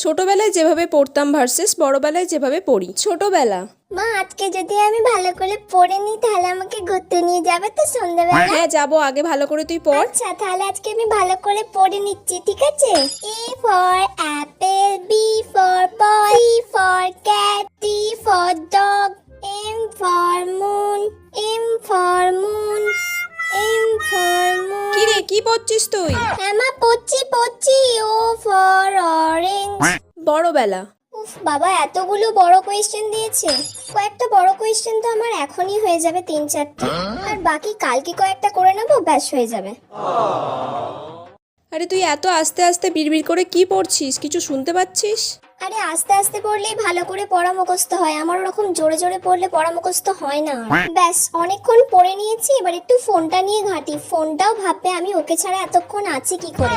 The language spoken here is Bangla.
ছোটবেলায় যেভাবে পড়তাম ভার্সেস বড়বেলায় যেভাবে পড়ি। ছোটবেলা। মা আজকে যদি আমি ভালো করে পড়ে নিই তাহলে আমাকে ঘুরতে নিয়ে যাবে তো সন্ধ্যাবেলা? হ্যাঁ যাবো, আগে ভালো করে তুই পড়। আচ্ছা তাহলে আজকে আমি ভালো করে পড়ে নিচ্ছি, ঠিক আছে? A for apple, B for ball, C for cat, D for dog, M for moon, M for moon, M for moon. কি রে, কি পড়ছিস তুই? হ্যাঁ মা পড়ছি। O for orange. বড়বেলা। উফ বাবা, এতগুলো বড় কোয়েশ্চেন দিয়েছে। কয়েকটা বড় কোয়েশ্চেন তো আমার এখনই হয়ে যাবে 3-4টা, আর বাকি কালকে কয়েকটা করে নেবো, ব্যাস হয়ে যাবে। আরে তুই এত আস্তে আস্তে বিড়বিড় করে কি পড়ছিস, কিছু শুনতে পাচ্ছিস? আরে আস্তে আস্তে পড়লেই ভালো করে পড়া মুখস্থ হয়, আমার ওরকম জোরে জোরে পড়লে পড়া মুখস্থ হয় না। ব্যাস অনেকক্ষণ পড়ে নিয়েছি, এবার একটু ফোনটা নিয়ে ঘাঁটি। ফোনটাও ভাববে আমি ওকে ছাড়া এতক্ষণ আছি কি করে।